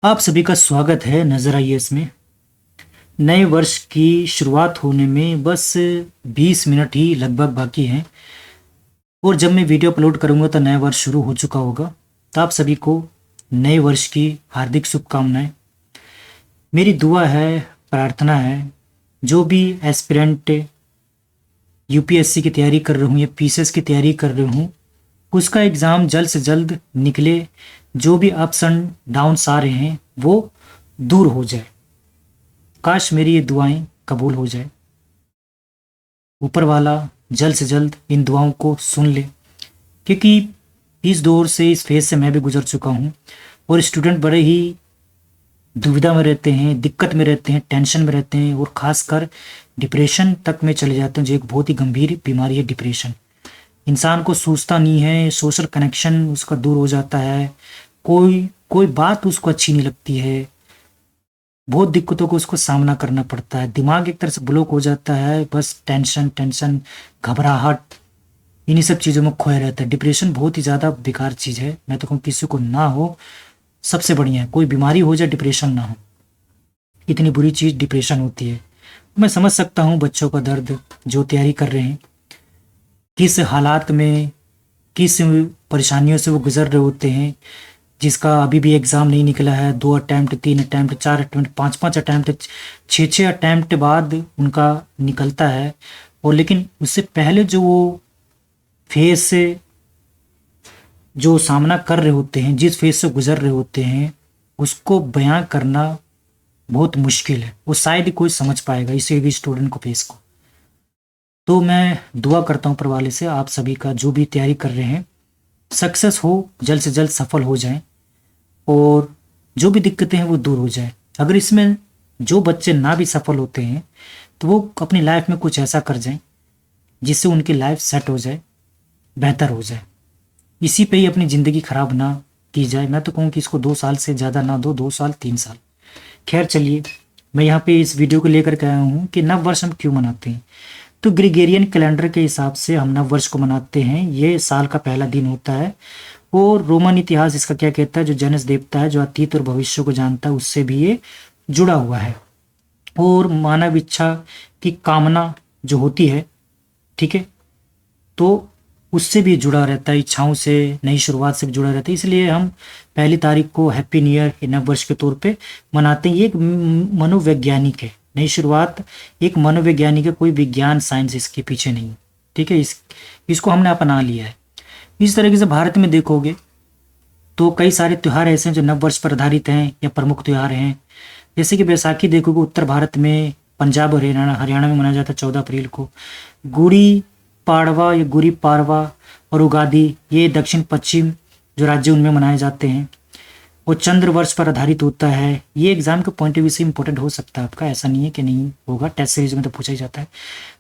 आप सभी का स्वागत है नजर आइए इसमें। नए वर्ष की शुरुआत होने में बस 20 मिनट ही लगभग बाकी हैं और जब मैं वीडियो अपलोड करूंगा तो नया वर्ष शुरू हो चुका होगा। तो आप सभी को नए वर्ष की हार्दिक शुभकामनाएं। मेरी दुआ है, प्रार्थना है, जो भी एस्पिरेंट यूपीएससी की तैयारी कर रहे हूँ या पीसीएस की तैयारी कर रहे हूँ, उसका एग्ज़ाम जल्द से जल्द निकले। जो भी अप्स एंड डाउन्स आ रहे हैं वो दूर हो जाए। काश मेरी ये दुआएं कबूल हो जाए। ऊपर वाला जल्द से जल्द इन दुआओं को सुन ले, क्योंकि इस दौर से, इस फेज से मैं भी गुजर चुका हूँ और स्टूडेंट बड़े ही दुविधा में रहते हैं, दिक्कत में रहते हैं, टेंशन में रहते हैं और ख़ासकर डिप्रेशन तक में चले जाते हैं, जो एक बहुत ही गंभीर बीमारी है डिप्रेशन। इंसान को सूझता नहीं है, सोशल कनेक्शन उसका दूर हो जाता है, कोई कोई बात उसको अच्छी नहीं लगती है, बहुत दिक्कतों को उसको सामना करना पड़ता है, दिमाग एक तरह से ब्लॉक हो जाता है, बस टेंशन टेंशन, घबराहट, इन्हीं सब चीज़ों में खोया रहता है। डिप्रेशन बहुत ही ज़्यादा बेकार चीज़ है। मैं तो कहूँ किसी को ना हो सबसे बढ़िया है, कोई बीमारी हो जाए डिप्रेशन ना हो। इतनी बुरी चीज़ डिप्रेशन होती है। मैं समझ सकता हूँ बच्चों का दर्द, जो तैयारी कर रहे हैं, किस हालात में, किस परेशानियों से वो गुजर रहे होते हैं, जिसका अभी भी एग्ज़ाम नहीं निकला है। 2 attempt, 3 attempt, 4 attempt, 5 attempt, 6 attempt बाद उनका निकलता है। और लेकिन उससे पहले जो वो फेज से जो सामना कर रहे होते हैं, जिस फेज से गुजर रहे होते हैं, उसको बयां करना बहुत मुश्किल है। वो शायद ही कोई समझ पाएगा, इसे भी स्टूडेंट को, फेस को। तो मैं दुआ करता हूँ ऊपर वाले से, आप सभी का जो भी तैयारी कर रहे हैं सक्सेस हो, जल्द से जल्द सफल हो जाएं और जो भी दिक्कतें हैं वो दूर हो जाए। अगर इसमें जो बच्चे ना भी सफल होते हैं तो वो अपनी लाइफ में कुछ ऐसा कर जाएं जिससे उनकी लाइफ सेट हो जाए, बेहतर हो जाए। इसी पे ही अपनी ज़िंदगी ख़राब ना की जाए। मैं तो कहूँ कि इसको 2 साल से ज़्यादा ना दो, 2 साल 3 साल। खैर चलिए, मैं यहाँ पे इस वीडियो को लेकर के आया हूँ कि नव वर्ष हम क्यों मनाते हैं। तो ग्रिगोरियन कैलेंडर के हिसाब से हम नव वर्ष को मनाते हैं। ये साल का पहला दिन होता है और रोमन इतिहास इसका क्या कहता है, जो जेनस देवता है, जो अतीत और भविष्य को जानता है, उससे भी ये जुड़ा हुआ है। और मानव इच्छा की कामना जो होती है, ठीक है, तो उससे भी जुड़ा रहता है, इच्छाओं से, नई शुरुआत से भी जुड़ा रहता है। इसलिए हम पहली तारीख को हैप्पी न्यू ईयर, नव वर्ष के तौर पे मनाते हैं। ये एक मनोवैज्ञानिक है, नई शुरुआत एक मनोवैज्ञानिक है, कोई विज्ञान साइंस इसके पीछे नहीं, ठीक है। इसको हमने अपना लिया है। इस तरीके से भारत में देखोगे तो कई सारे त्यौहार ऐसे हैं जो नव वर्ष पर आधारित हैं या प्रमुख त्यौहार हैं। जैसे कि बैसाखी देखोगे उत्तर भारत में, पंजाब और हरियाणा में मनाया जाता है 14 अप्रैल को। गुड़ी पाड़वा या गुड़ी पाड़वा और उगादी ये दक्षिण पश्चिम जो राज्य उनमें मनाए जाते हैं। वो चंद्र वर्ष पर आधारित होता है। ये एग्जाम के पॉइंट ऑफ व्यू से इंपॉर्टेंट हो सकता है आपका, ऐसा नहीं है कि नहीं होगा, टेस्ट सीरीज में तो पूछा ही जाता है।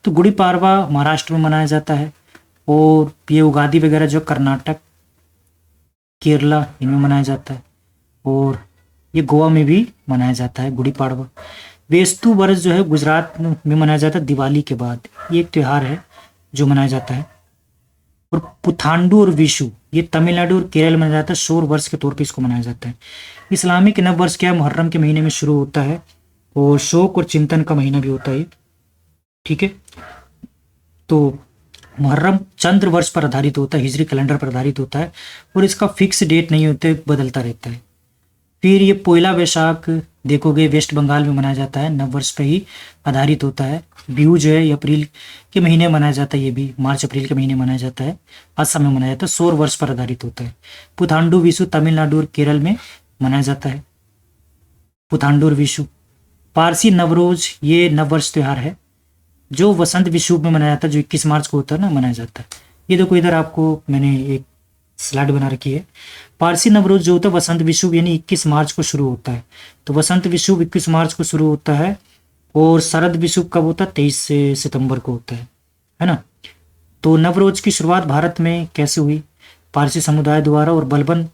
तो गुड़ी पाड़वा महाराष्ट्र में मनाया जाता है और ये उगादी वगैरह जो कर्नाटक, केरला, इनमें मनाया जाता है और ये गोवा में भी मनाया जाता है गुड़ी पाड़वा। बेस्तु वर्ष जो है गुजरात में मनाया जाता है दिवाली के बाद। ये एक त्यौहार है जो मनाया जाता है। और पुथांडु और विशु ये तमिलनाडु और केरल में मनाया जाता है। सौर वर्ष के तौर पे इसको मनाया जाता है। इस्लामिक नव वर्ष क्या है, मुहर्रम के महीने में शुरू होता है और शोक और चिंतन का महीना भी होता है, ठीक है। तो मुहर्रम चंद्र वर्ष पर आधारित होता है, हिजरी कैलेंडर पर आधारित होता है और इसका फिक्स डेट नहीं होते, बदलता रहता है। फिर ये पोयला वैशाख देखोगे वेस्ट बंगाल में मनाया जाता है, नव वर्ष पे ही आधारित होता है। बिहू जो है अप्रैल के महीने मनाया जाता है, ये भी मार्च अप्रैल के महीने मनाया जाता है, असम में मनाया जाता है, सौर वर्ष पर आधारित होता है। पुथांडु विशु तमिलनाडु और केरल में मनाया जाता है, पुथांडु और विशु। पारसी नवरोज ये नववर्ष त्यौहार है जो वसंत विषुव में मनाया जाता है, जो 21 मार्च को होता है ना, मनाया जाता है। ये देखो इधर आपको मैंने एक स्लाइड बना रखी है। पारसी नवरोज जो होता है वसंत विषुव यानी 21 मार्च को शुरू होता है। तो वसंत विषुव 21 मार्च को शुरू होता है और शरद विषुव कब होता है, 23 सितंबर को होता है ना। तो नवरोज की शुरुआत भारत में कैसे हुई, पारसी समुदाय द्वारा, और बलबन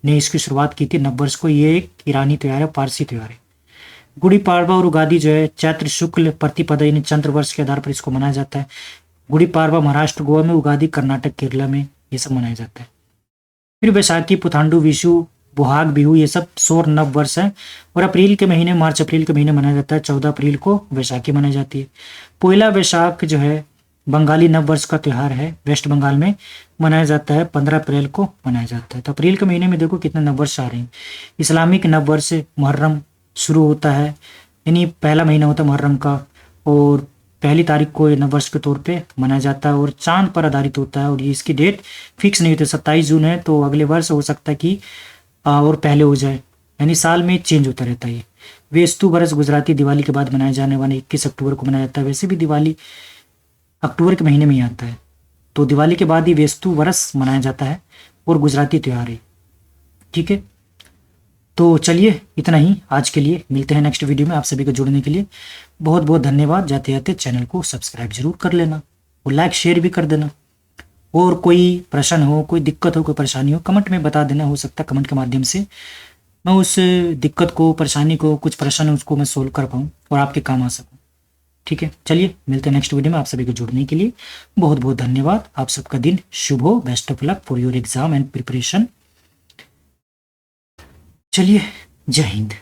ने इसकी शुरुआत की थी नववर्ष को। ये एक ईरानी त्यौहार है, पारसी त्यौहार है। गुड़ी पाड़वा और उगादी जो है चैत्र शुक्ल प्रतिपदा यानी चंद्र वर्ष के आधार पर इसको मनाया जाता है। गुड़ी पाड़वा महाराष्ट्र गोवा में, उगादी कर्नाटक केरला में, ये सब मनाया जाता है। फिर बैसाखी पुथांडु विशु बोहाग बिहू ये सब सौर नव वर्ष है। और अप्रैल के महीने, मार्च अप्रैल के महीने मनाया जाता है। 14 अप्रैल को वैशाखी मनाई जाती है। पोइला वैशाख जो है बंगाली नव वर्ष का त्यौहार है, वेस्ट बंगाल में मनाया जाता है। 15 अप्रैल को मनाया जाता है। तो अप्रैल के महीने में देखो कितने नव वर्ष आ रहे हैं। इस्लामिक नव वर्ष मुहर्रम शुरू होता है, यानी पहला महीना होता है मुहर्रम का, और पहली तारीख को ये नववर्ष के तौर पे मनाया जाता है और चांद पर आधारित होता है। और ये इसकी डेट फिक्स नहीं होती। 27 जून है तो अगले वर्ष हो सकता है कि और पहले हो जाए, यानी साल में चेंज होता रहता है। वेस्तु वर्ष गुजराती दिवाली के बाद मनाए जाने वाले 21 अक्टूबर को मनाया जाता है। वैसे भी दिवाली अक्टूबर के महीने में ही आता है, तो दिवाली के बाद ही वेस्तु वर्ष मनाया जाता है और गुजराती त्यौहार है। ठीक है, तो चलिए इतना ही आज के लिए। मिलते हैं नेक्स्ट वीडियो में। आप सभी को जुड़ने के लिए बहुत बहुत धन्यवाद। जाते जाते चैनल को सब्सक्राइब जरूर कर लेना और लाइक शेयर भी कर देना। और कोई प्रश्न हो, कोई दिक्कत हो, कोई परेशानी हो, कमेंट में बता देना। हो सकता है कमेंट के माध्यम से मैं उस दिक्कत को, परेशानी को, कुछ प्रश्न है उसको मैं सोल्व कर पाऊँ और आपके काम आ सकूँ। ठीक है, चलिए मिलते हैं नेक्स्ट वीडियो में। आप सभी को जुड़ने के लिए बहुत बहुत धन्यवाद। आप सबका दिन शुभ हो। Best of luck for your exam and preparation. चलिए, जय हिंद।